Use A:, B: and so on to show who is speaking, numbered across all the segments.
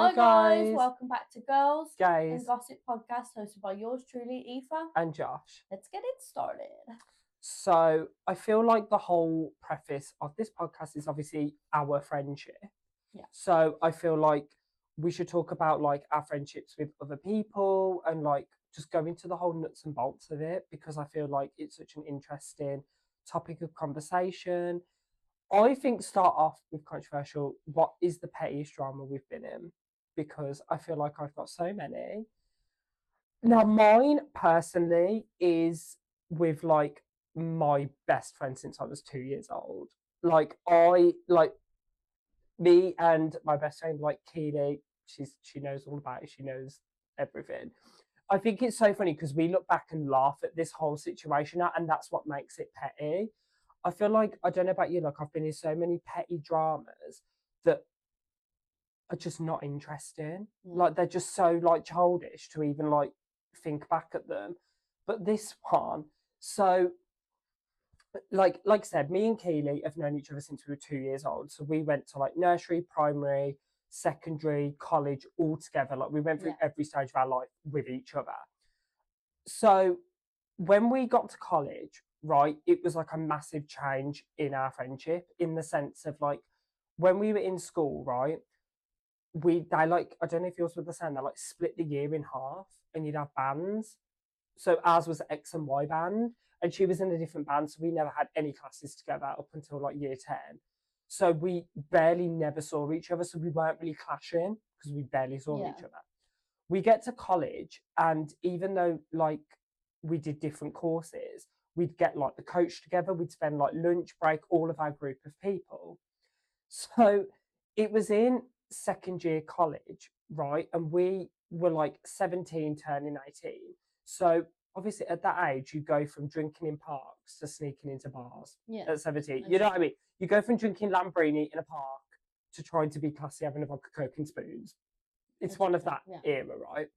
A: Hi
B: guys,
A: welcome back to Girls
B: Gays,
A: and Gossip Podcast hosted by yours truly, Aoife.
B: and Josh.
A: Let's get it started.
B: So, I feel like the whole preface of this podcast is obviously our friendship.
A: Yeah.
B: So, I feel like we should talk about like our friendships with other people and like just go into the whole nuts and bolts of it because I feel like it's such an interesting topic of conversation. I think start off with controversial. What is the pettiest drama we've been in? Because I feel like I've got so many. Now, mine personally is with like my best friend since I was 2 years old. Like me and my best friend, like Keely, she knows all about it. She knows everything. I think it's so funny because we look back and laugh at this whole situation, and that's what makes it petty. I feel like I don't know about you, like I've been in so many petty dramas that are just not interesting. Like they're just so like childish to even like think back at them. But this one, so like I said, me and Keely have known each other since we were 2 years old. So we went to like nursery, primary, secondary, college, all together. Like we went through every stage of our life with each other. So when we got to college, right, it was like a massive change in our friendship in the sense of like when we were in school, right, they like I don't know if yours were the same, they like split the year in half and you'd have bands. So ours was X and Y band and she was in a different band, so we never had any classes together up until like year 10. So we barely never saw each other, so we weren't really clashing because we barely saw each other. We get to college and even though like we did different courses, we'd get like the coach together, we'd spend like lunch break, all of our group of people. So it was in second year college, right? And we were like 17 turning 18. So obviously at that age, you go from drinking in parks to sneaking into bars at 17. You know what I mean? You go from drinking Lambrini in a park to trying to be classy having a vodka, coke and spoons. It's one of that era, right?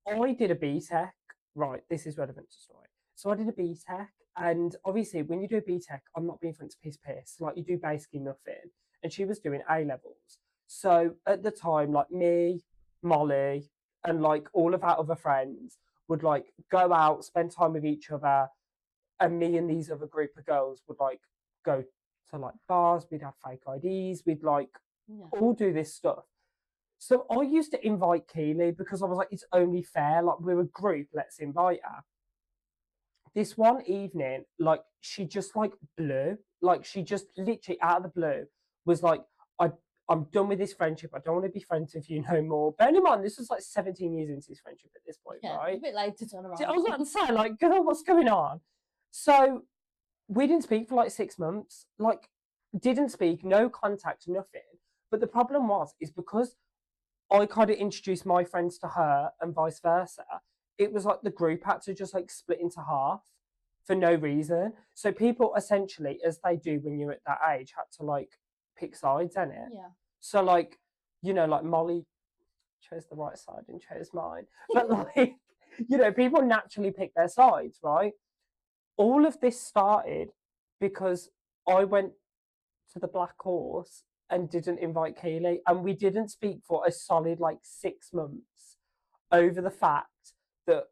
B: I did a BTEC, right? This is relevant to story. So I did a BTEC, and obviously when you do a BTEC, I'm not being front to piss. Like you do basically nothing. And she was doing A levels. So at the time, like me, Molly, and like all of our other friends would like go out, spend time with each other, and me and these other group of girls would like go to like bars. We'd have fake IDs. We'd like all do this stuff. So I used to invite Keely because I was like, it's only fair. Like we're a group, let's invite her. This one evening, like she just like blew, like she just literally out of the blue was like, I'm done with this friendship. I don't want to be friends with you no more. Bear in mind, this was like 17 years into this friendship at this point, right?
A: A bit late to turn around.
B: I was about to say, like, girl, what's going on? So we didn't speak for like 6 months, like didn't speak, no contact, nothing. But the problem is because I kind of introduced my friends to her and vice versa. It was like the group had to just like split into half for no reason. So people essentially, as they do when you're at that age, had to like pick sides, innit?
A: Yeah.
B: So like, you know, like Molly chose the right side and chose mine. But like, you know, people naturally pick their sides, right? All of this started because I went to the Black Horse and didn't invite Keely, and we didn't speak for a solid like 6 months over the fact that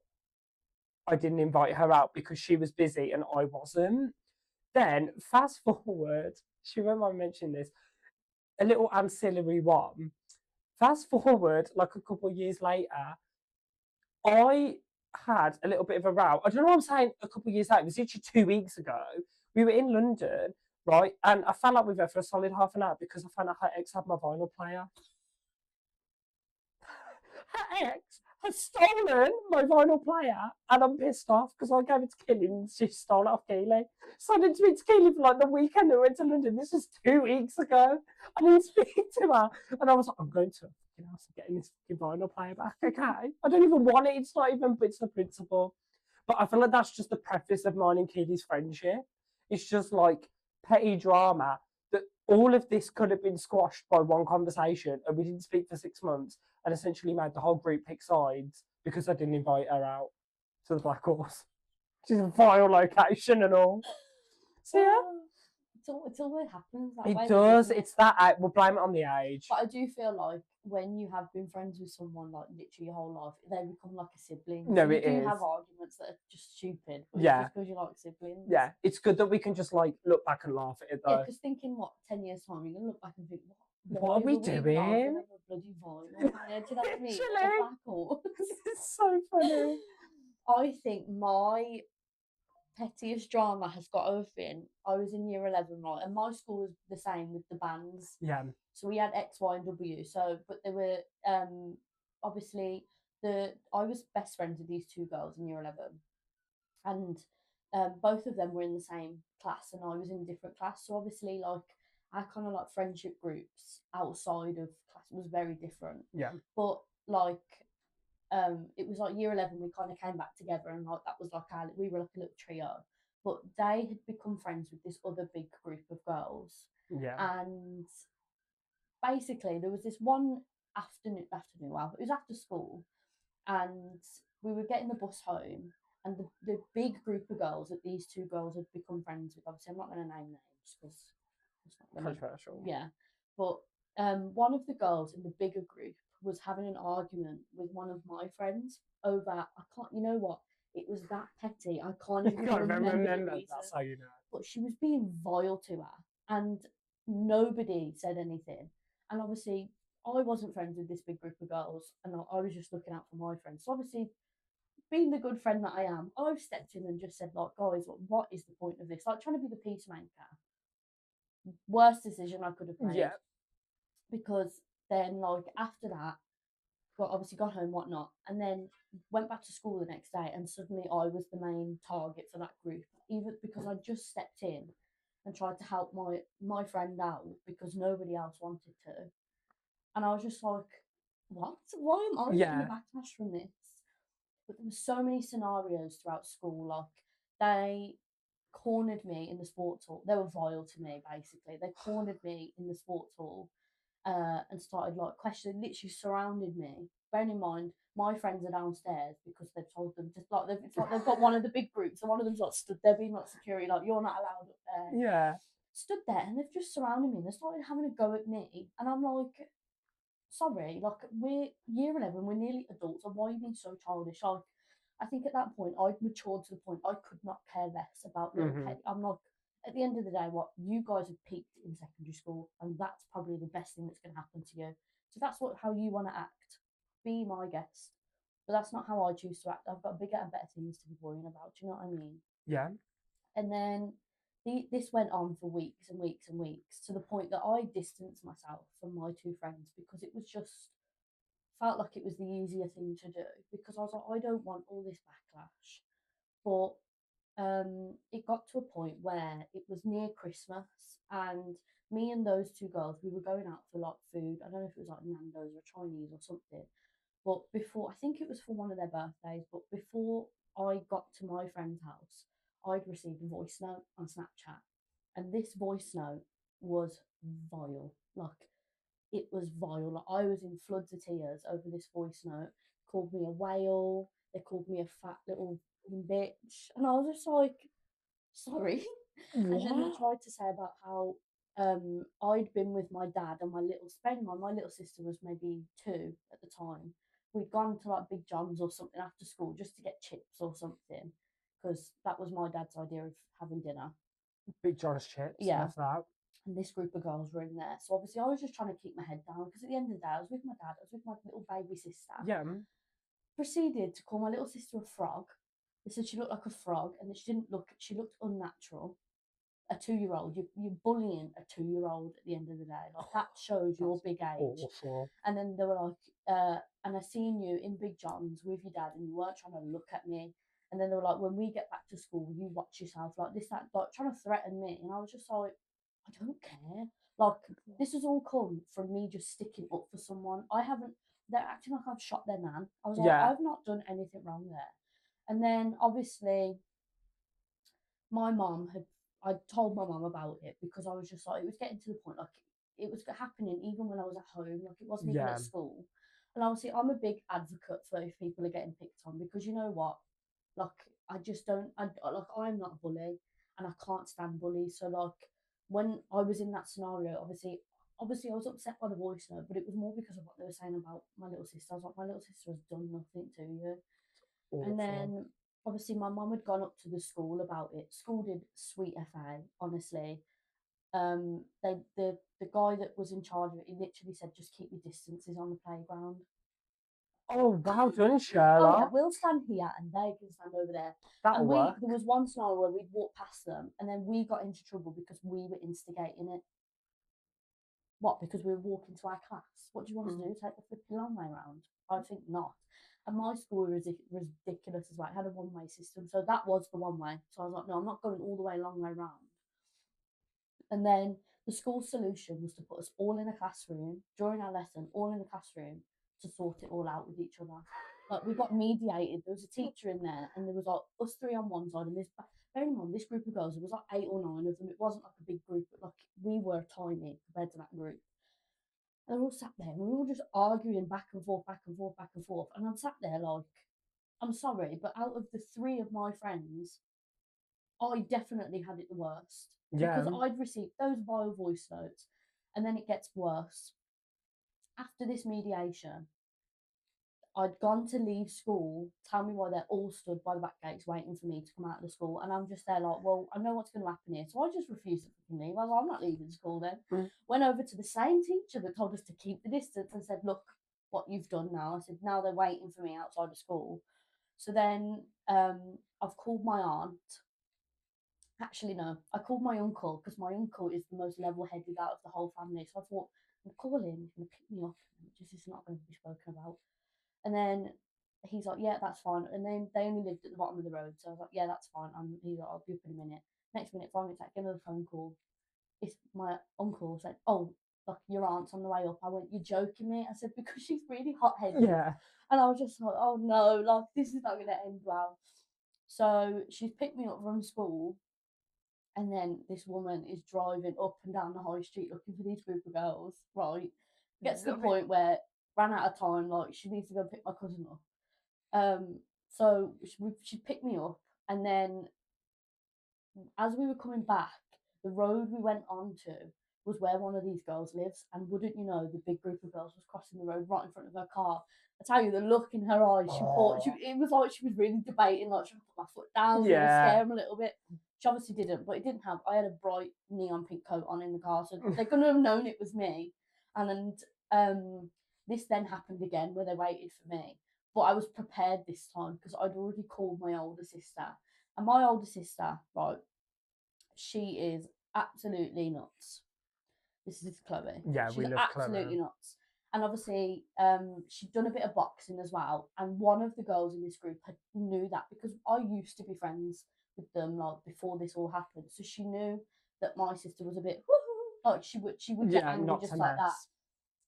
B: I didn't invite her out because she was busy and I wasn't. Then fast forward, she won't mind mentioning this, a little ancillary one. Fast forward like a couple of years later, I had a little bit of a row. I don't know what I'm saying. A couple of years later, it was literally 2 weeks ago. We were in London, right? And I fell out with her for a solid half an hour because I found out her ex had my vinyl player. Her ex has stolen my vinyl player, and I'm pissed off because I gave it to Keely and she stole it off Keely. So I didn't speak to Keely for like the weekend that we went to London. This was 2 weeks ago. I didn't speak to her, and I was like, I'm going to fucking house and getting this fucking vinyl player back. Okay, I don't even want it. It's not even. It's the principle. But I feel like that's just the preface of mine and Keely's friendship. It's just like petty drama that all of this could have been squashed by one conversation, and we didn't speak for 6 months and essentially made the whole group pick sides because I didn't invite her out to the Black Horse, which is a vile location and all. So yeah,
A: It always happens that way,
B: It
A: though,
B: does.
A: doesn't it?
B: It's that we'll blame it on the age.
A: But I do feel like when you have been friends with someone like literally your whole life, they become like a sibling.
B: No,
A: So you
B: it
A: do
B: is.
A: have arguments that are just stupid, but
B: Yeah.
A: it's just because you're like siblings.
B: Yeah, it's good that we can just like look back and laugh at it
A: Yeah,
B: though.
A: because thinking what 10 years time, you're gonna look back and think,
B: What
A: why
B: are we
A: were even
B: doing?
A: arguing over a bloody vinyl? Yeah, do you know what I mean? What the
B: Literally.
A: black horse.
B: It's so funny.
A: I think my pettiest drama has got to have been I was in year 11, right, and my school was the same with the bands.
B: Yeah.
A: So we had X, Y, and W. So, but they were obviously I was best friends with these two girls in year 11, and both of them were in the same class, and I was in a different class. So obviously, like our kind of like friendship groups outside of class was very different.
B: Yeah.
A: But like it was like year 11 we kind of came back together, and like that was like we were like a little trio, but they had become friends with this other big group of girls,
B: Yeah.
A: and basically there was this one afternoon, well, it was after school, and we were getting the bus home, and the big group of girls that these two girls had become friends with, obviously I'm not going to name names because it's not gonna,
B: Controversial.
A: yeah, but one of the girls in the bigger group was having an argument with one of my friends over, I can't, you know what, it was that petty, I can't even remember the reason,
B: That's how you know.
A: but she was being vile to her, and nobody said anything. And obviously, I wasn't friends with this big group of girls, and I was just looking out for my friends. So obviously, being the good friend that I am, I've stepped in and just said, like, guys, what is the point of this? Like, trying to be the peacemaker. Worst decision I could have made.
B: Yeah.
A: Because then, like, after that, obviously got home, whatnot, and then went back to school the next day, and suddenly I was the main target for that group, even because I just stepped in and tried to help my friend out because nobody else wanted to, and I was just like, what? Why am I getting the backlash from this? But there were so many scenarios throughout school, like they cornered me in the sports hall. They were vile to me, basically. They cornered me in the sports hall and started like questioning, literally surrounded me. Bearing in mind, my friends are downstairs because they've told them just like it's like they've got one of the big groups, and one of them's like stood there being like security, like you're not allowed up there.
B: Yeah.
A: Stood there and they've just surrounded me and they started having a go at me, and I'm like, sorry, like we're year 11, we're nearly adults, and why are you being so childish? Like, I think at that point I'd matured to the point I could not care less about little petty. I'm like, at the end of the day, what you guys have peaked in secondary school, and that's probably the best thing that's going to happen to you. So that's how you want to act. Be my guest, but that's not how I choose to act. I've got bigger and better things to be worrying about. Do you know what I mean?
B: Yeah.
A: And then this went on for weeks and weeks and weeks, to the point that I distanced myself from my two friends because it was just felt like it was the easier thing to do, because I was like, I don't want all this backlash. But it got to a point where it was near Christmas, and me and those two girls, we were going out for like food. I don't know if it was like Nando's or Chinese or something. But before, I think it was for one of their birthdays, but before I got to my friend's house, I'd received a voice note on Snapchat. And this voice note was vile. Like, it was vile. Like, I was in floods of tears over this voice note. Called me a whale. They called me a fat little bitch. And I was just like, sorry. And then they tried to say about how I'd been with my dad and my little spend my little sister was maybe 2 at the time. We'd gone to like Big John's or something after school just to get chips or something, because that was my dad's idea of having dinner.
B: Big John's chips.
A: Yeah.
B: Love that.
A: And this group of girls were in there. So obviously I was just trying to keep my head down, because at the end of the day I was with my dad, I was with my little baby sister.
B: Yeah.
A: Proceeded to call my little sister a frog. They said she looked like a frog and that she looked unnatural. A 2-year-old, you're bullying a 2-year-old at the end of the day. Like, that shows your big age.
B: Awful.
A: And then they were like, and I seen you in Big John's with your dad and you weren't trying to look at me. And then they were like, when we get back to school, you watch yourself, like this, that, like trying to threaten me. And I was just like, I don't care. Like, this has all come from me just sticking up for someone. They're acting like I've shot their nan. I was like, I've not done anything wrong there. And then obviously I told my mum about it, because I was just like, it was getting to the point, like it was happening even when I was at home, like it wasn't even at school. And obviously I'm a big advocate for if people are getting picked on, because you know what, like I just don't, I'm not a bully and I can't stand bullies. So like when I was in that scenario, obviously I was upset by the voice note, but it was more because of what they were saying about my little sister. I was like, my little sister has done nothing to you. And
B: Awful.
A: then obviously my mum had gone up to the school about it. School did sweet FA, honestly. The guy that was in charge of it, he literally said, just keep your distances on the playground.
B: Oh, well done,
A: Oh yeah,
B: Sherlock.
A: we'll stand here and they can stand over there.
B: That'll
A: And
B: work.
A: there was one scenario where we'd walk past them and then we got into trouble because we were instigating it. What? Because we were walking to our class? What do you want us to do? Take the flipping long way round? I think not. And my school was ridiculous as well. It had a one-way system, so that was the one way. So I was like, no, I'm not going all the way long way round. And then the school's solution was to put us all in a classroom during our lesson, all in a classroom, to sort it all out with each other. Like, we got mediated. There was a teacher in there, and there was like us three on one side, and this, bearing in mind, this group of girls, there was like 8 or 9 of them. It wasn't like a big group, but like we were tiny compared to that group. And they're all sat there, and we were all just arguing back and forth, back and forth, back and forth. And I'm sat there like, I'm sorry, but out of the 3 of my friends, I definitely had it the worst.
B: Yeah.
A: Because I'd received those vile voice notes, and then it gets worse. After this mediation, I'd gone to leave school. Tell me why they're all stood by the back gates waiting for me to come out of the school, and I'm just there like, well, I know what's going to happen here, so I just refused to fucking leave. I was like, I'm not leaving school then. Went over to the same teacher that told us to keep the distance and said, look, what you've done now. I said, now they're waiting for me outside of school. So then I've called my aunt. Actually, no, I called my uncle because my uncle is the most level-headed out of the whole family. So I thought, I'm calling, he's going to pick me up. This is not going to be spoken about. And then he's like, yeah, that's fine. And then they only lived at the bottom of the road. So I was like, yeah, that's fine. He's like, I'll be up in a minute. Next minute, 5 minutes later, give him a phone call. It's my uncle said, oh, look, your aunt's on the way up. I went, you're joking me? I said, because she's really hot-headed.
B: Yeah.
A: And I was just like, oh no, like, this is not going to end well. So she's picked me up from school. And then this woman is driving up and down the high street looking for these group of girls, right? Gets to the point where ran out of time, like she needs to go pick my cousin up. So she picked me up, and then as we were coming back, the road we went on to was where one of these girls lives, and wouldn't you know, the big group of girls was crossing the road right in front of her car. I tell you, the look in her eyes, it was like she was really debating, like, should I put my foot down, scare him a little bit. She obviously didn't, but it didn't help. I had a bright neon pink coat on in the car, so they couldn't have known it was me. And this then happened again where they waited for me. But I was prepared this time because I'd already called my older sister. And my older sister, right, she is absolutely nuts. This is Chloe.
B: Yeah,
A: she's
B: we love
A: absolutely
B: Chloe.
A: nuts. And obviously, she'd done a bit of boxing as well. And one of the girls in this group knew that because I used to be friends with them like before this all happened. So she knew that my sister was a bit like she would get angry just like that.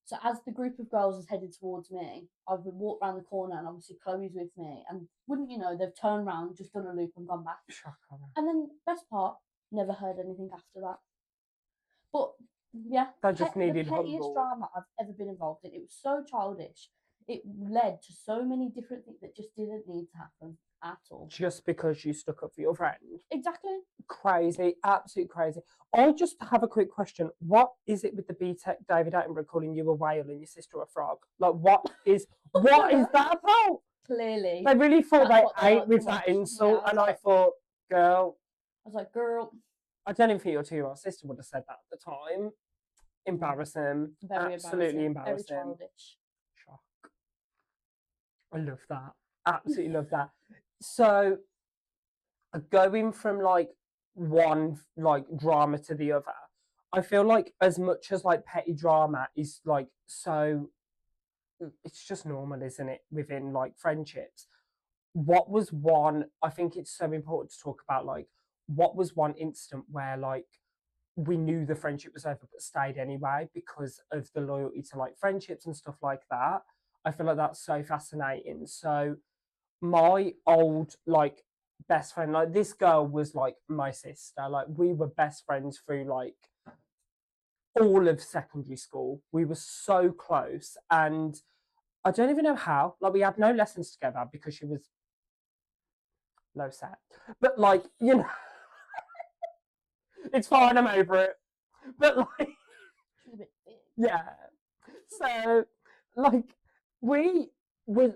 A: So as the group of girls is headed towards me, I've been walked around the corner and obviously Chloe's with me. And wouldn't you know, they've turned around, just done a loop and gone back. And then best part, never heard anything after that. But yeah,
B: they just needed
A: the pettiest drama I've ever been involved in. It was so childish. It led to so many different things that just didn't need to happen at all.
B: Just because you stuck up for your friend.
A: Exactly.
B: Crazy, absolute crazy. I just have a quick question. What is it with the BTEC David Attenborough calling you a whale and your sister a frog? Like, what is that about?
A: Clearly.
B: They really thought they ate with that insult, and I thought, girl.
A: I was like, girl.
B: I don't even think your 2-year-old sister would have said that at the time. Embarrassing.
A: Very
B: absolutely embarrassing.
A: Very childish.
B: Shock. I love that. Absolutely love that. So, going from like one like drama to the other, I feel like as much as like petty drama is like so, it's just normal, isn't it, within like friendships. What was one, I think it's so important to talk about, like, what was one instant where like we knew the friendship was over but stayed anyway because of the loyalty to like friendships and stuff like that. I feel like that's so fascinating. So my old like best friend, like this girl was like my sister, like we were best friends through like all of secondary school. We were so close, and I don't even know how, like we had no lessons together because she was low set, but like, you know, it's fine, I'm over it. But like,
A: She's a bit big.
B: yeah. So like, we were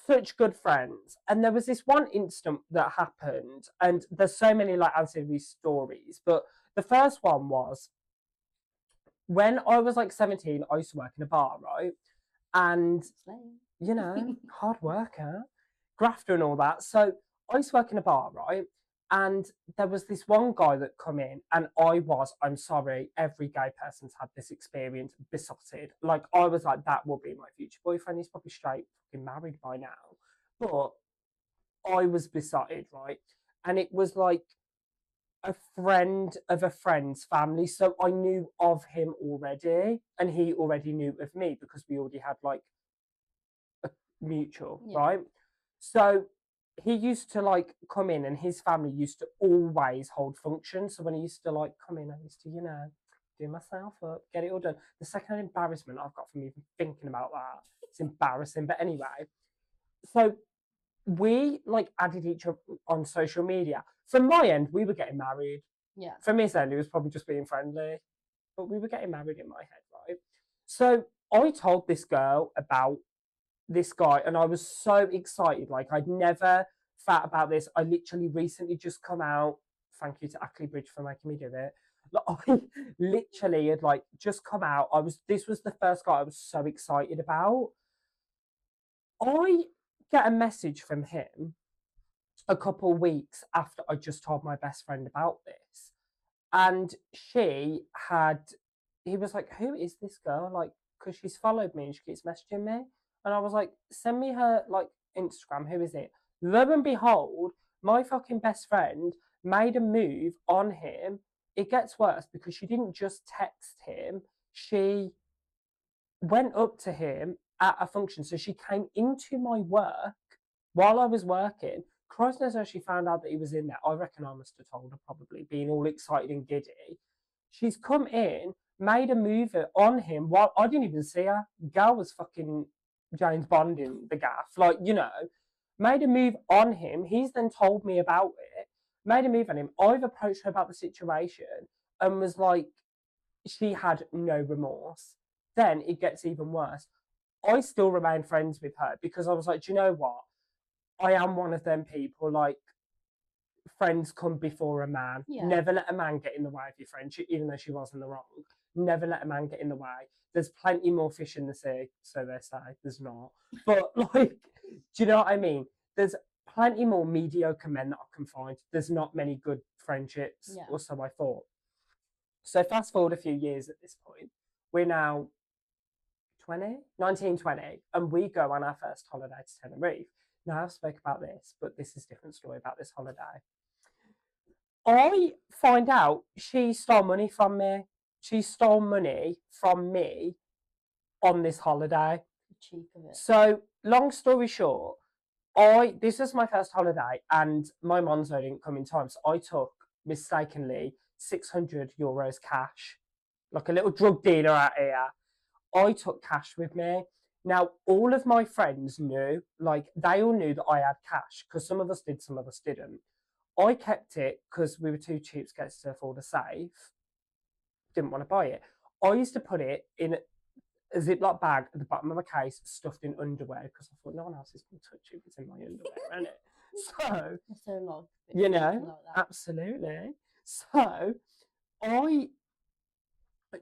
B: such good friends, and there was this one instant that happened, and there's so many like ancillary stories, but the first one was when I was like 17. I used to work in a bar, right? And
A: Slay.
B: you know, hard worker, grafter, and all that. So I used to work in a bar, right? And there was this one guy that come in, and I'm sorry, every gay person's had this experience, besotted. Like, I was like, that will be my future boyfriend. He's probably straight, fucking married by now. But I was besotted, right? And it was like a friend of a friend's family. So I knew of him already, and he already knew of me because we already had like mutual,
A: Yeah.
B: right? So he used to like come in, and his family used to always hold functions. So when he used to like come in, I used to, do myself up, get it all done. The second embarrassment I've got from even thinking about that, it's embarrassing. But anyway, so we like added each other on social media. From my end, we were getting married.
A: Yeah.
B: From his end, it was probably just being friendly, but we were getting married in my head, right? So I told this girl about this guy, and I was so excited. Like, I'd never thought about this. I literally recently just come out. Thank you to Ackley Bridge for making me do it. Like, I literally had like just come out. This was the first guy I was so excited about. I get a message from him a couple of weeks after I just told my best friend about this. And he was like, who is this girl? Like, because she's followed me and she keeps messaging me. And I was like, send me her like Instagram. Who is it? Lo and behold, my fucking best friend made a move on him. It gets worse because she didn't just text him. She went up to him at a function. So she came into my work while I was working. Christ knows how she found out that he was in there. I reckon I must have told her, probably, being all excited and giddy. She's come in, made a move on him while I didn't even see her. Gal was fucking James Bond in the gaff. Like, made a move on him. He's then told me about it, made a move on him. I've approached her about the situation and was like, she had no remorse. Then it gets even worse. I still remain friends with her because I was like, do you know what? I am one of them people, like, friends come before a man.
A: Yeah.
B: Never let a man get in the way of your friendship, even though she was in the wrong. Never let a man get in the way. There's plenty more fish in the sea, so they say. There's not. But, like, do you know what I mean? There's plenty more mediocre men that I can find. There's not many good friendships, or so I thought. So fast forward a few years at this point. We're now 19, 20, and we go on our first holiday to Tenerife. Now, I've spoke about this, but this is a different story about this holiday. I find out she stole money from me. She stole money from me on this holiday.
A: Cheap of it.
B: So, long story short, this was my first holiday, and my Monzo didn't come in time, so I took, mistakenly, €600 cash, like a little drug dealer out here. I took cash with me. Now, all of my friends knew, like, they all knew that I had cash, because some of us did, some of us didn't. I kept it because we were too cheapskates to afford a safe. Didn't want to buy it. I used to put it in a Ziploc bag at the bottom of my case, stuffed in underwear, because I thought no one else is going to touch it if it's in my underwear, isn't it? So,
A: like
B: absolutely. So,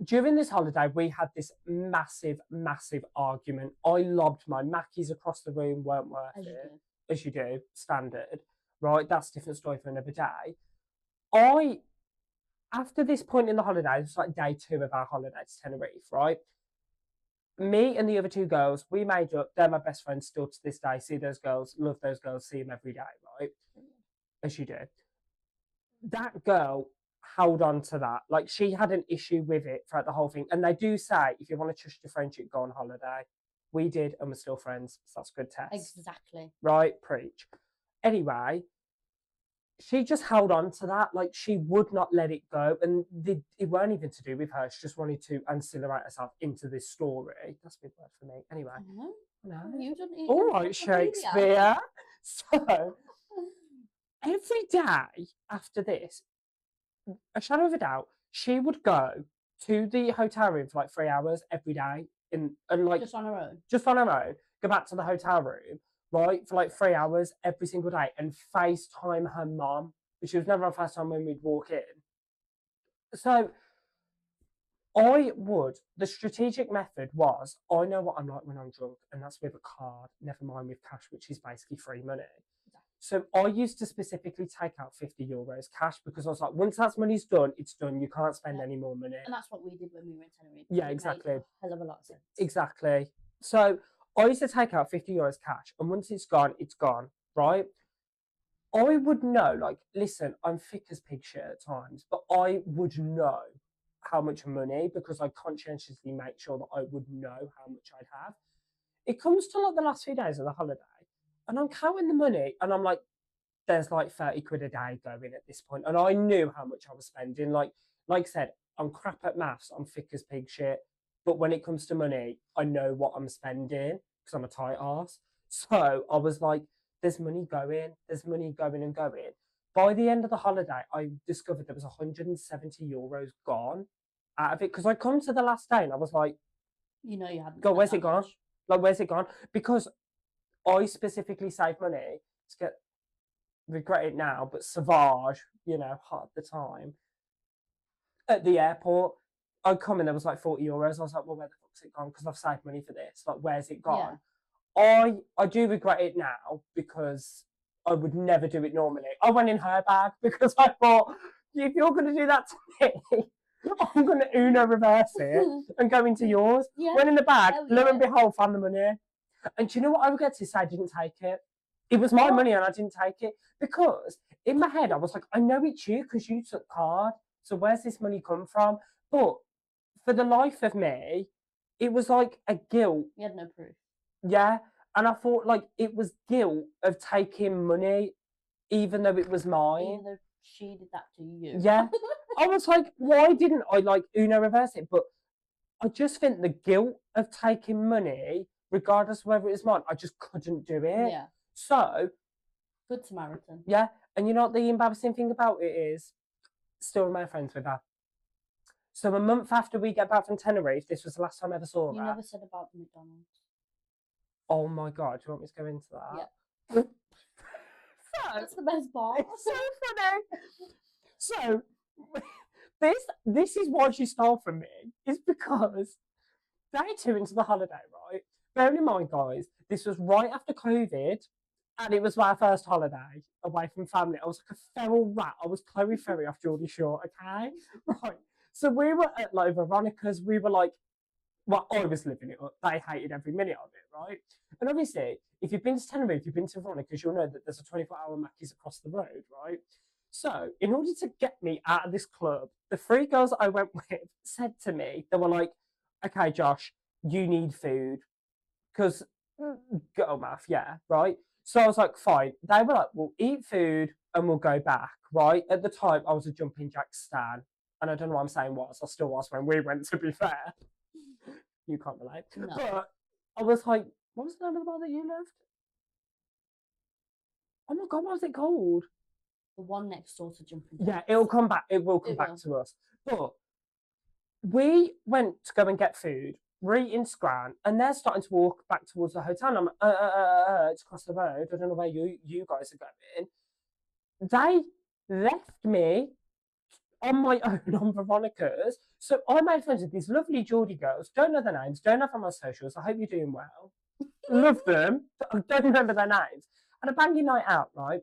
B: during this holiday, we had this massive, massive argument. I lobbed my Mackies across the room, weren't worth it. As you do, standard, right? That's a different story for another day. After this point in the holiday, it's like day 2 of our holiday to Tenerife, right? Me and the other 2 girls, we made up. They're my best friends still to this day. See those girls, love those girls, see them every day, right? As you do. That girl held on to that. Like, she had an issue with it throughout the whole thing. And they do say, if you want to trust your friendship, go on holiday. We did, and we're still friends. So that's a good test.
A: Exactly.
B: Right? Preach. Anyway, she just held on to that. Like, she would not let it go. And it weren't even to do with her. She just wanted to ancillate herself into this story. That's a big word for me. Anyway.
A: No. You done it.
B: All right, Shakespeare. So, every day after this, a shadow of a doubt, she would go to the hotel room for like 3 hours every day, and like
A: Just on her own.
B: just on her own, go back to the hotel room, right, for like 3 hours every single day and FaceTime her mum. She was never on FaceTime when we'd walk in. So the strategic method was, I know what I'm like when I'm drunk, and that's with a card, never mind with cash, which is basically free money. So I used to specifically take out €50 cash because I was like, once that money's done, it's done. You can't spend any more money.
A: And that's what we did when we were in Tenerife.
B: Yeah,
A: It
B: exactly.
A: made a hell of a lot of sense.
B: Exactly. So I used to take out €50 cash, and once it's gone, right? I would know, like, listen, I'm thick as pig shit at times, but I would know how much money because I conscientiously make sure that I would know how much I'd have. It comes to like the last few days of the holiday, and I'm counting the money, and I'm like, there's like 30 quid a day going at this point, and I knew how much I was spending. Like I said, I'm crap at maths, I'm thick as pig shit, but when it comes to money, I know what I'm spending because I'm a tight ass. So I was like, there's money going and going. By the end of the holiday, I discovered there was €170 gone out of it because I come to the last day and I was like,
A: You know you hadn't.
B: God,
A: spent
B: where's
A: that
B: it gone?
A: much.
B: Like, where's it gone? Because I specifically saved money to get, regret it now, but Savage, you know, hot at the time, at the airport, I'd come in, there was like €40. I was like, well, where the fuck's it gone? Because I've saved money for this. Like, where's it gone? I do regret it now because I would never do it normally. I went in her bag because I thought, if you're going to do that to me, I'm going to Uno reverse it and go into yours.
A: Yeah.
B: Went in the bag,
A: Hell
B: lo and
A: yeah.
B: behold, found the money. And do you know what I regret to say? I didn't take it. It was my
A: What?
B: money and I didn't take it because in my head I was like, I know it's you because you took card. So where's this money come from? But for the life of me, it was like a guilt.
A: You had no proof.
B: Yeah. And I thought like it was guilt of taking money, even though it was mine.
A: Even though she did that to you.
B: Yeah. I was like, why didn't I like Uno reverse it? But I just think the guilt of taking money, regardless of whether it's mine, I just couldn't do it.
A: Yeah.
B: So,
A: Good Samaritan.
B: yeah. And you know what the embarrassing thing about it is? Still remain friends with her. So a month after we get back from Tenerife, this was the last time I ever saw
A: You
B: her.
A: never said about the McDonald's.
B: Oh my God, do you want me to go into that?
A: Yeah.
B: So,
A: That's the best part.
B: it's so funny. So this is why she stole from me. Is because day 2 into the holiday, right? Bearing in mind, guys, this was right after COVID, and it was my first holiday away from family. I was like a feral rat. I was Chloe Ferry off Geordie Shore, okay? Right. So we were at like Veronica's. We were like, well, I was living it up. They hated every minute of it, right? And obviously, if you've been to Tenerife, you've been to Veronica's, you'll know that there's a 24-hour Mackey's across the road, right? So, in order to get me out of this club, the 3 girls I went with said to me, they were like, okay, Josh, you need food. Because, girl math, yeah, right? So I was like, fine. They were like, we'll eat food and we'll go back, right? At the time, I was a Jumping Jack stan. And I don't know what I'm saying was. I still was when we went, to be fair. You can't relate.
A: No.
B: But I was like, what was the name of the bar that you loved? Oh my God, what was it called?
A: The one next door to Jumping
B: Yeah,
A: Jacks.
B: it'll come back. It will come
A: It
B: back
A: will.
B: to us. But we went to go and get food. We're eating Scran, and they're starting to walk back towards the hotel. And I'm like, it's across the road. I don't know where you guys are going. They left me on my own on Veronica's. So I made friends with these lovely Geordie girls. Don't know their names. Don't have them on socials. I hope you're doing well. Love them. I don't remember their names. And a banging night out, right?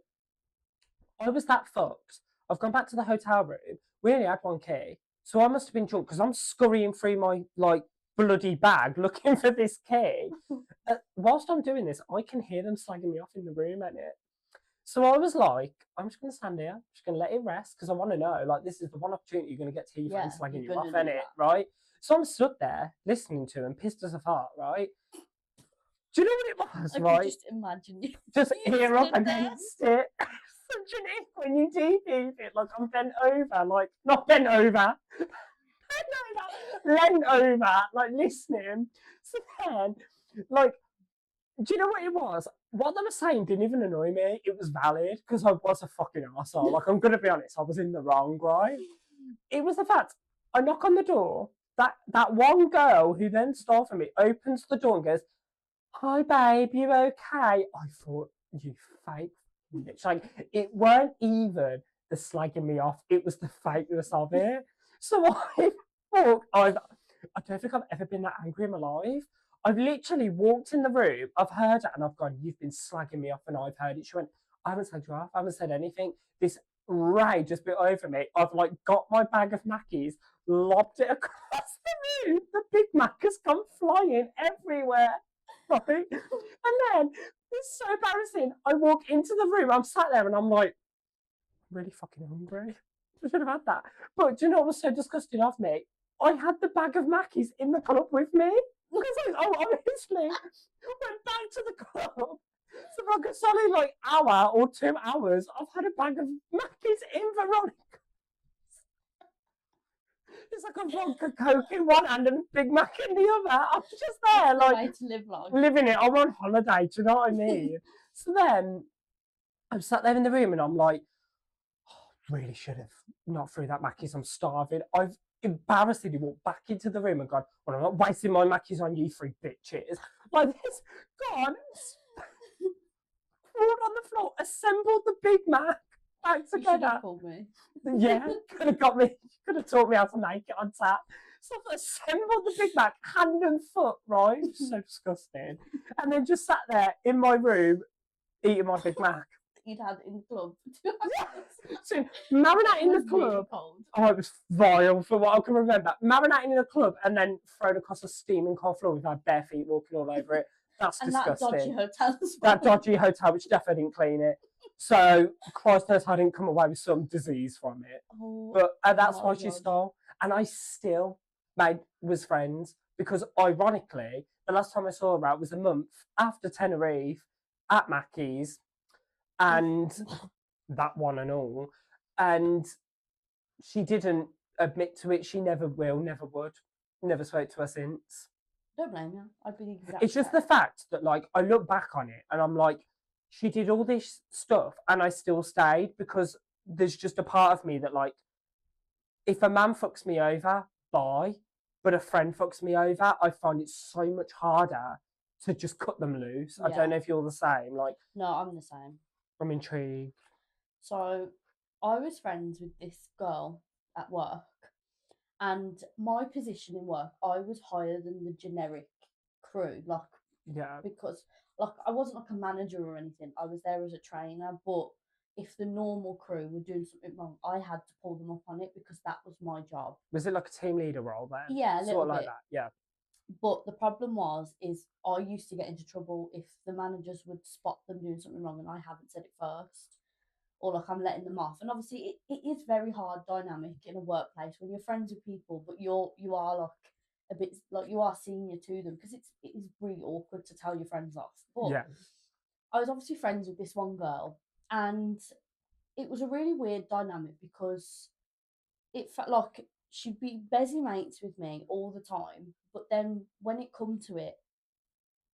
B: I was that fucked. I've gone back to the hotel room. We only had 1 key. So I must have been drunk because I'm scurrying through my like bloody bag looking for this key. Whilst I'm doing this, I can hear them slagging me off in the room, innit? So I was like, I'm just going to stand here. I'm just going to let it rest because I want to know, like, this is the one opportunity you're going to get to hear your friends
A: Yeah,
B: slagging you
A: you're
B: off,
A: gonna do
B: innit?
A: that.
B: Right? So I'm stood there listening to them, pissed as a fart, right? Do you know what it was,
A: I
B: right?
A: can just imagine you.
B: Just
A: You
B: ear up
A: stood there.
B: against it. Such an ick when you do it. Like I'm bent over, like not bent over. Leant over, like listening. So then, like, do you know what it was? What they were saying didn't even annoy me. It was valid because I was a fucking arsehole. Like, I'm going to be honest, I was in the wrong, right? It was the fact I knock on the door. That one girl who then stole from me opens the door and goes, "Hi, babe, you okay?" I thought, you fake bitch. Like, it weren't even the slagging me off, it was the fakeness of it. So I I don't think I've ever been that angry in my life. I've literally walked in the room, I've heard it, and I've gone, "You've been slagging me off," and I've heard it. She went, "I haven't slagged you off, I haven't said anything." This rage just bit over me. I've like got my bag of Mackies, lobbed it across the room. The Big Mac has gone flying everywhere. Right? And then it's so embarrassing. I walk into the room, I'm sat there and I'm like, really fucking hungry. I should have had that. But do you know what was so disgusting of me? I had the bag of Mackies in the club with me. Because I obviously went back to the club. So for like a solid like hour or 2 hours, I've had a bag of Mackies in Veronica. It's like a vodka Coke in one hand and a Big Mac in the other. I was just there,
A: It's the
B: like,
A: way to live life.
B: living it. I'm on holiday, do you know what I mean? So then I'm sat there in the room and I'm like, oh, really should have not threw that Mackies. I'm starving. I've embarrassingly walked back into the room and gone, "Well, I'm not wasting my Mackies on you three bitches." Like this, gone, crawled on the floor, assembled the Big Mac back
A: You should
B: together.
A: have called me.
B: Yeah, could have got me, could have taught me how to make it on tap. So I assembled the Big Mac hand and foot, right? So disgusting. And then just sat there in my room eating my Big Mac.
A: You'd had in the club.
B: So marinating in
A: It was
B: the club.
A: really cold.
B: Oh, it was vile for what I can remember. Marinating in the club and then thrown across a steaming cold floor with our bare feet walking all over it. That's
A: And
B: disgusting.
A: that dodgy hotel as well.
B: That dodgy hotel, which definitely didn't clean it. So Christ knows I didn't come away with some disease from it.
A: Oh,
B: But that's
A: my
B: why she
A: God.
B: stole. And I still was friends because ironically, the last time I saw her was a month after Tenerife at Mackey's and that one and all. And she didn't admit to it. She never will, never would. Never spoke to her since.
A: Don't blame you. I'd be the exact
B: It's just the
A: same.
B: fact that, like, I look back on it and I'm like, she did all this stuff and I still stayed because there's just a part of me that, like, if a man fucks me over, bye. But a friend fucks me over, I find it so much harder to just cut them loose. I
A: Yeah.
B: don't know if you're the same. Like,
A: No, I'm the same.
B: I'm intrigued.
A: So I was friends with this girl at work, and my position in work, I was higher than the generic crew, like,
B: Yeah.
A: because like I wasn't like a manager or anything. I was there as a trainer, but if the normal crew were doing something wrong, I had to pull them up on it because that was my job.
B: Was it like a team leader role then?
A: Yeah, a little
B: Sort of like
A: bit.
B: that. Yeah.
A: But the problem is I used to get into trouble if the managers would spot them doing something wrong and I haven't said it first, or like I'm letting them off. And obviously, it is very hard dynamic in a workplace when you're friends with people, but you are like a bit like you are senior to them because it is really awkward to tell your friends off. But
B: Yeah.
A: I was obviously friends with this one girl, and it was a really weird dynamic because it felt like she'd be busy mates with me all the time, but then when it come to it,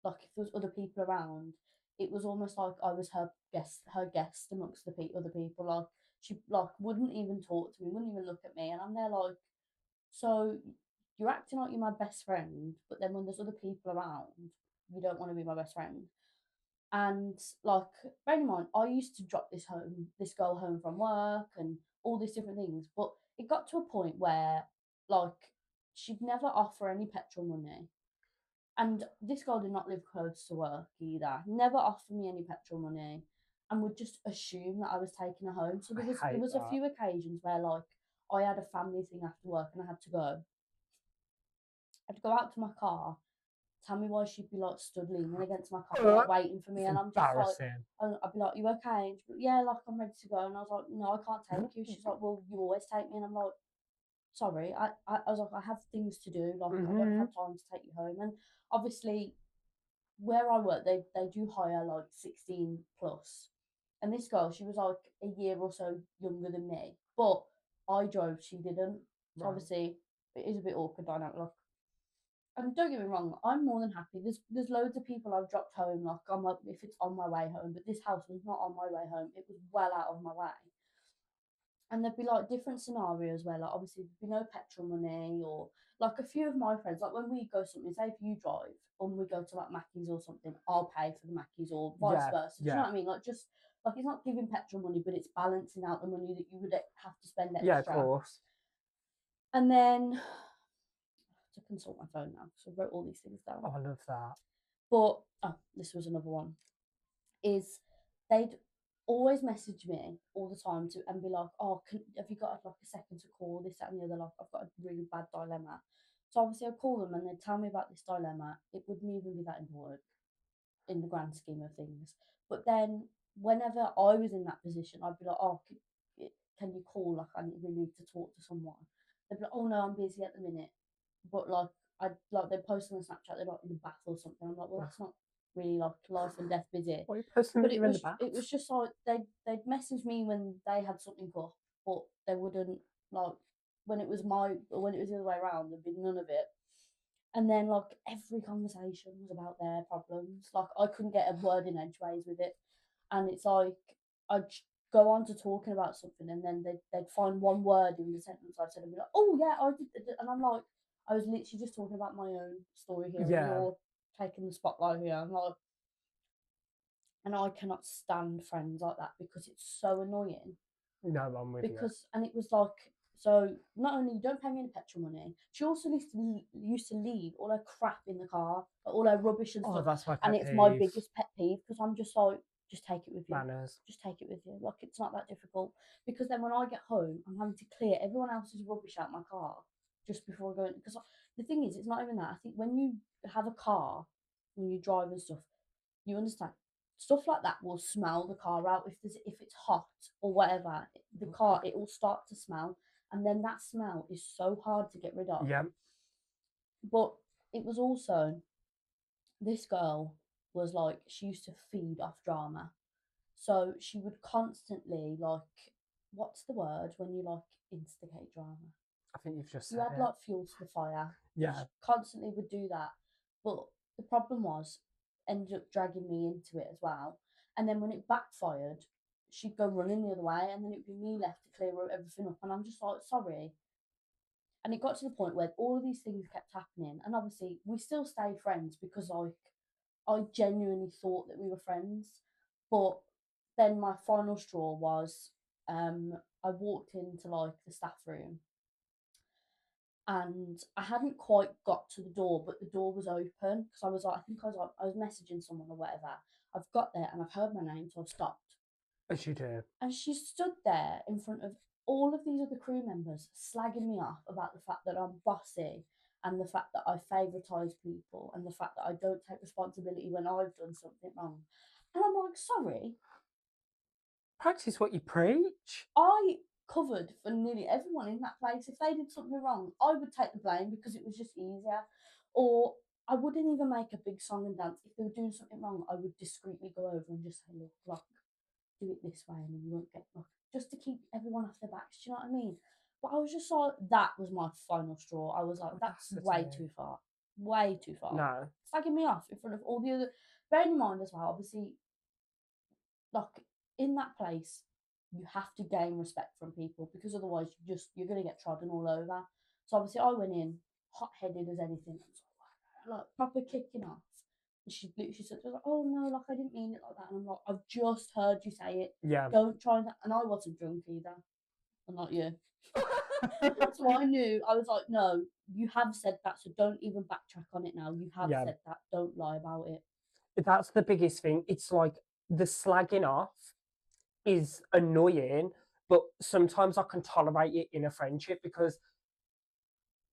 A: like if there was other people around, it was almost like I was her guest amongst the other people. Like she like wouldn't even talk to me, wouldn't even look at me, and I'm there like, so you're acting like you're my best friend, but then when there's other people around, you don't want to be my best friend. And like, bear in mind, I used to drop this girl home from work and all these different things, but it got to a point where like she'd never offer any petrol money. And this girl did not live close to work either. Never offered me any petrol money and would just assume that I was taking her home. So
B: I
A: there
B: hate
A: was a
B: that.
A: few occasions where like I had a family thing after work and I had to go. I'd go out to my car, tell me why she'd be like stood leaning against my car, like waiting for me,
B: It's
A: and I'm just like,
B: embarrassing.
A: I'd be like, "You okay?" And she'd be like, "Yeah, like I'm ready to go." And I was like, "No, I can't take you." She's like, "Well, you always take me," and I'm like, "Sorry, I was like, I have things to do, like I don't have time to take you home." And obviously, where I work, they do hire like 16 plus, and this girl, she was like a year or so younger than me, but I drove, she didn't. So
B: Right.
A: obviously, it is a bit awkward dynamic. Like, and don't get me wrong, I'm more than happy. There's loads of people I've dropped home, like if it's on my way home, but this house was not on my way home. It was well out of my way. And there'd be like different scenarios where, like, obviously there'd be no petrol money, or like a few of my friends, like when we go something, say if you drive and we go to like Mackey's or something, I'll pay for the Mackey's or vice
B: Yeah,
A: versa. Do you know
B: yeah,
A: what I mean? Like, just like it's not giving petrol money, but it's balancing out the money that you would have to spend
B: yeah, of
A: extra.
B: course.
A: And then to consult my phone now, so I wrote all these things down.
B: Oh, I love that.
A: But this was another one. Is they'd always message me all the time to and be like, "Oh, have you got like a second to call this, that, and the other? Like, I've got a really bad dilemma." So obviously, I'd call them and they'd tell me about this dilemma. It wouldn't even be that important in the grand scheme of things. But then, whenever I was in that position, I'd be like, "Oh, can you call? Like, I really need to talk to someone." They'd be like, "Oh no, I'm busy at the minute." But like, they'd post on Snapchat, they're like in the bath or something. I'm like, well, that's not really like life and death busy.
B: Why are you posting
A: But
B: that you're in the bath?
A: it was just like they'd message me when they had something up, but they wouldn't, like, when it was when it was the other way around, there'd be none of it. And then like every conversation was about their problems. Like I couldn't get a word in edgeways with it. And it's like I'd go on to talking about something and then they'd find one word in the sentence I said and be like, "Oh yeah, I did," and I'm like, I was literally just talking about my own story here and
B: Yeah.
A: you're taking the spotlight here. I'm like, and I cannot stand friends like that because it's so annoying.
B: No, I'm with you.
A: And it was like, so not only you don't pay me any petrol money, she also used to leave all her crap in the car, like all her rubbish and
B: Oh,
A: stuff.
B: that's my
A: And
B: pet
A: it's my
B: peeve.
A: biggest pet peeve because I'm just like, just take it with you.
B: Manners.
A: Just take it with you. Like it's not that difficult. Because then when I get home, I'm having to clear everyone else's rubbish out my car just before I go in. Because the thing is, it's not even that. I think when you have a car, when you drive and stuff, you understand stuff like that will smell the car out if it's hot or whatever. The car, it will start to smell, and then that smell is so hard to get rid of.
B: Yeah.
A: But it was also, this girl was like, she used to feed off drama, so she would constantly, like, what's the word when you like instigate drama?
B: I think you've just
A: You
B: said
A: add
B: it.
A: like fuel to the fire.
B: Yeah.
A: She constantly would do that. But the problem was, ended up dragging me into it as well. And then when it backfired, she'd go running the other way, and then it'd be me left to clear everything up. And I'm just like, sorry. And it got to the point where all of these things kept happening. And obviously, we still stayed friends because I genuinely thought that we were friends. But then my final straw was, I walked into like the staff room and I hadn't quite got to the door, but the door was open because I was like, I was messaging someone or whatever. I've got there and I've heard my name, so I've stopped.
B: As you do.
A: And she stood there in front of all of these other crew members, slagging me off about the fact that I'm bossy and the fact that I favoritise people and the fact that I don't take responsibility when I've done something wrong. And I'm like, sorry,
B: Practice what you preach.
A: I covered for nearly everyone in that place. If they did something wrong, I would take the blame because it was just easier. Or I wouldn't even make a big song and dance. If they were doing something wrong, I would discreetly go over and just say, look, like, do it this way and then you won't get like, just to keep everyone off their backs. Do you know what I mean? But I was just like, that was my final straw. I was like, that's way too far. Way too far.
B: No.
A: Slagging me off in front of all the other. Bearing in mind as well, obviously, like in that place, you have to gain respect from people because otherwise you're gonna get trodden all over. So obviously I went in hot headed as anything. I was like proper kicking off. And she literally said, like, "Oh no, like I didn't mean it like that." And I'm like, "I've just heard you say it.
B: Yeah.
A: Don't try and." And I wasn't drunk either, and not you. So I knew. I was like, "No, you have said that, so don't even backtrack on it now. You have said that. Don't lie about it."
B: That's the biggest thing. It's like the slagging off is annoying, but sometimes I can tolerate it in a friendship because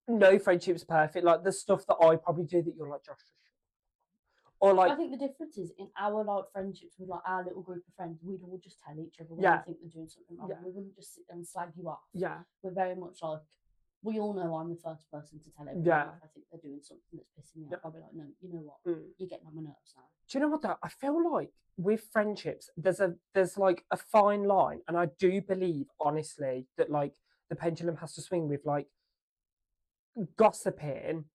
B: no friendship's perfect. Like the stuff that I probably do that you're like, Josh, or like,
A: I think the difference is in our like friendships with like our little group of friends, we'd all just tell each other when we think they're doing something wrong. We wouldn't just sit there and slag you off.
B: Yeah.
A: We're very much like, we all know I'm the first person to tell everyone if I think they're doing something that's pissing me off. I'll be like, no, you know what? You're getting on my nerves now.
B: Do you know what though? I feel like with friendships, there's like a fine line, and I do believe honestly that like the pendulum has to swing with like gossiping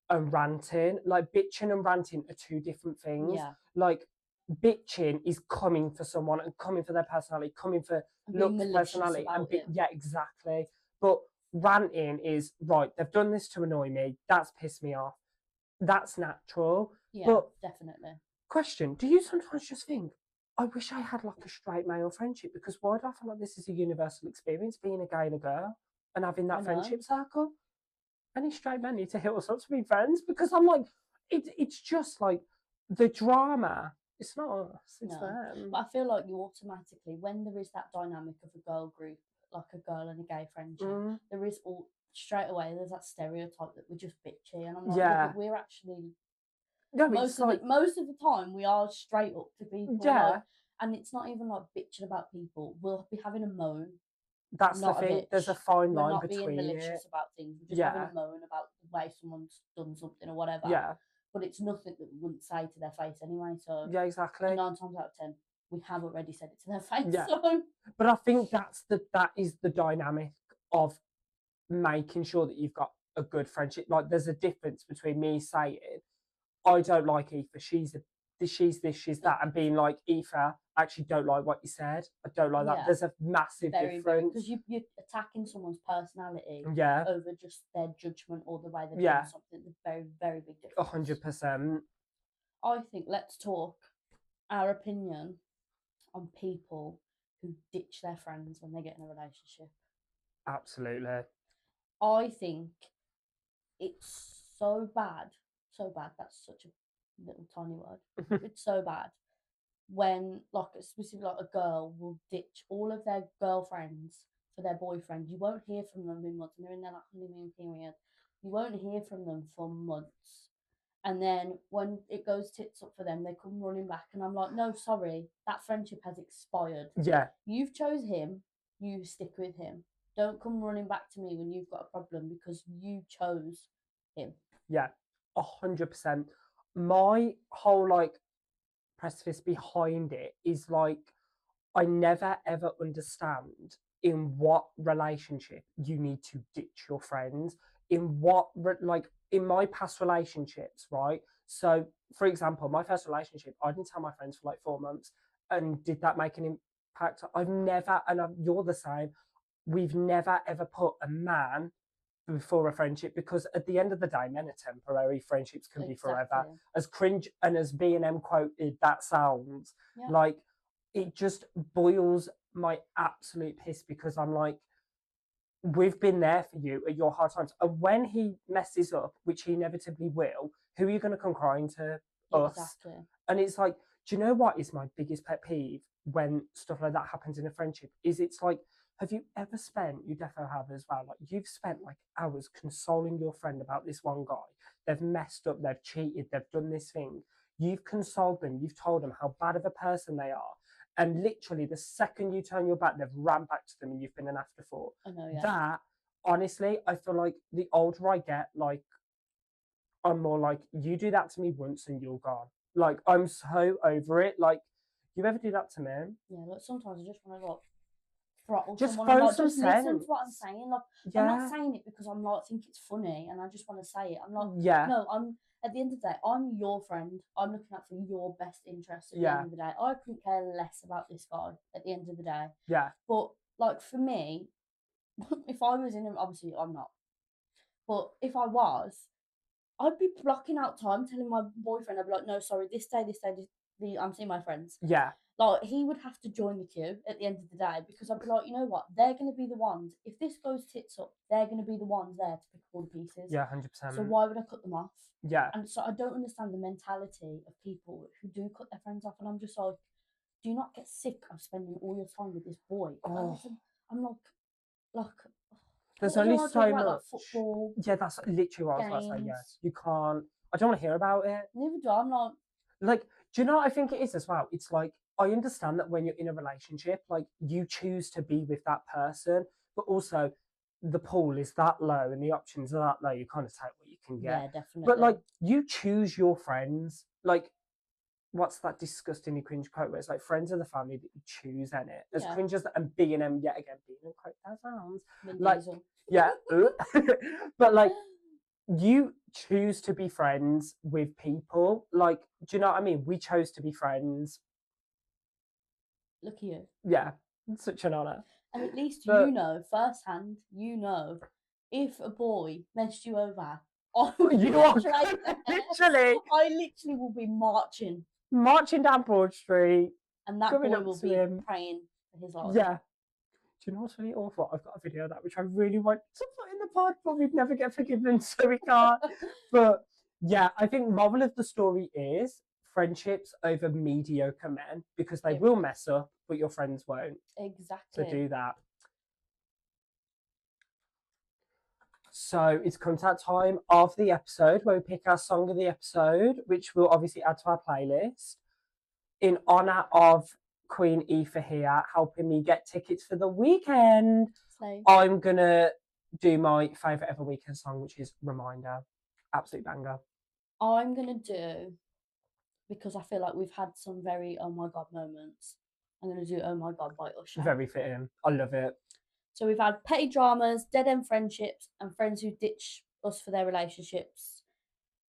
B: and ranting. Like bitching and ranting are two different things.
A: Yeah.
B: Like bitching is coming for someone and coming for their personality, coming for
A: And being
B: looks,
A: malicious
B: personality, and
A: about it.
B: yeah, exactly. But ranting is right. They've done this to annoy me. That's pissed me off. That's natural.
A: Yeah,
B: But
A: definitely.
B: question: do you sometimes just think, I wish I had like a straight male friendship, because why do I feel like this is a universal experience, being a guy and a girl and having
A: I
B: that
A: know.
B: friendship circle? Any straight men need to hit us up to be friends, because I'm like, it's just like the drama. It's not us, it's
A: No.
B: them.
A: But I feel like you automatically, when there is that dynamic of a girl group, like a girl and a gay friendship,
B: Mm,
A: there is all straight away. There's that stereotype that we're just bitchy, and I'm like,
B: yeah.
A: but we're actually
B: No,
A: most
B: it's
A: of
B: like,
A: most of the time we are straight up to people.
B: yeah,
A: Like, and it's not even like bitching about people. We'll be having a moan,
B: that's the
A: not a
B: thing. There's a
A: bitch.
B: fine
A: We're
B: line
A: not being
B: between it.
A: malicious about things. We're just having
B: Yeah,
A: a moan about the way someone's done something or whatever.
B: yeah,
A: But it's nothing that we wouldn't say to their face anyway. So
B: yeah, exactly.
A: 9 times out of 10, we have already said it to their face.
B: Yeah.
A: So
B: But I think that is the dynamic of making sure that you've got a good friendship. Like, there's a difference between me saying, I don't like Aoife, she's this, she's that, and being like, Aoife, I actually don't like what you said. I don't like that.
A: Yeah.
B: There's a massive difference.
A: because you're attacking someone's personality
B: Yeah,
A: over just their judgment or the way they've
B: Yeah.
A: done something. There's very, very big difference.
B: 100%.
A: I think let's talk our opinion on people who ditch their friends when they get in a relationship.
B: Absolutely.
A: I think it's so bad. That's such a little tiny word. It's so bad when, like, specifically, like, a girl will ditch all of their girlfriends for their boyfriend. You won't hear from them in months, and they're in their like honeymoon period. You won't hear from them for months. And then when it goes tits up for them, they come running back, and I'm like, no, sorry, that friendship has expired.
B: Yeah,
A: You've chose him, you stick with him. Don't come running back to me when you've got a problem because you chose him.
B: yeah, 100%. My whole like precipice behind it is like, I never ever understand in what relationship you need to ditch your friends. In what, like, in my past relationships, right? So, for example, my first relationship, I didn't tell my friends for like 4 months. And did that make an impact? I've never, and you're the same, we've never ever put a man before a friendship, because at the end of the day, men are temporary, friendships can be forever.
A: Exactly.
B: As cringe and as B&M quoted that sounds,
A: Yeah.
B: like, it just boils my absolute piss, because I'm like, we've been there for you at your hard times. And when he messes up, which he inevitably will, who are you going to come crying to? Us.
A: Exactly.
B: And it's like, do you know what is my biggest pet peeve when stuff like that happens in a friendship? Is it's like, have you ever spent, you defo have as well, like, you've spent like hours consoling your friend about this one guy. They've messed up, they've cheated, they've done this thing. You've consoled them, you've told them how bad of a person they are. And literally, the second you turn your back, they've ran back to them and you've been an afterthought.
A: I know, yeah.
B: That, honestly, I feel like the older I get, like, I'm more like, you do that to me once and you're gone. Like, I'm so over it. Like, you ever do that to me?
A: Yeah, like, sometimes I just want to, like, throttle
B: Just
A: someone. I'm
B: throw
A: like,
B: some
A: just listen
B: sense.
A: to what I'm saying. Like, I'm
B: Yeah,
A: not saying it because I'm like, think it's funny and I just want to say it. I'm like,
B: yeah,
A: no, I'm at the end of the day, I'm your friend. I'm looking out for your best interest at the
B: Yeah.
A: end of the day. I couldn't care less about this guy at the end of the day.
B: yeah,
A: But, like, for me, if I was in him, obviously I'm not. But if I was, I'd be blocking out time telling my boyfriend, I'd be like, no, sorry, this day, I'm seeing my friends.
B: yeah,
A: Like, he would have to join the queue at the end of the day because I'd be like, you know what? They're going to be the ones. If this goes tits up, they're going to be the ones there to pick up all the pieces.
B: yeah, 100%.
A: So why would I cut them off?
B: Yeah,
A: And so I don't understand the mentality of people who do cut their friends off. And I'm just like, do you not get sick of spending all your time with this boy?
B: Oh.
A: I'm like,
B: there's
A: what do
B: only
A: I talk
B: so
A: about, like,
B: much.
A: football,
B: Yeah, that's literally what I was about to say. Yeah,
A: games.
B: you can't. I don't want to hear about it.
A: Neither do I. I'm like,
B: Like, do you know what I think it is as well? It's like, I understand that when you're in a relationship, like, you choose to be with that person, but also the pool is that low and the options are that low. You kind of take what you can get.
A: yeah, definitely.
B: But like, you choose your friends. Like, what's that disgustingly cringe quote where it's like, friends are the family that you choose, in it. As
A: Yeah.
B: cringe as that, and B&M yet again, B&M quote that sounds.
A: Vin
B: like-
A: Diesel.
B: Yeah. But like, you choose to be friends with people. Like, do you know what I mean? We chose to be friends.
A: Look at you.
B: Yeah, it's such an honour.
A: And at least
B: But-
A: you know firsthand, if a boy messed you over, I would
B: You
A: be
B: are
A: straight there.
B: literally
A: I literally will be
B: marching down Broad Street.
A: and that
B: Going
A: boy
B: up
A: will
B: to
A: be
B: him.
A: praying for his life.
B: Yeah. Do you know what's really awful? I've got a video of that which I really want to put in the pod, but we'd never get forgiven, so we can't. But yeah, I think moral of the story is friendships over mediocre men, because they
A: Yeah.
B: will mess up, but your friends won't.
A: Exactly.
B: So do that. So it's come to that time of the episode where we pick our song of the episode, which we'll obviously add to our playlist. In honour of Queen Aoife here helping me get tickets for the weekend,
A: So
B: I'm gonna do my favourite ever weekend song, which is Reminder. Absolute banger.
A: I'm gonna do, because I feel like we've had some very oh my god moments. I'm gonna do Oh My God by Usher.
B: Very fitting. I love it.
A: So we've had petty dramas, dead end friendships, and friends who ditch us for their relationships.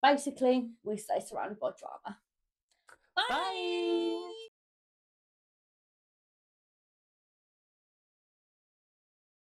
A: Basically, we stay surrounded by drama. Bye.
B: Bye.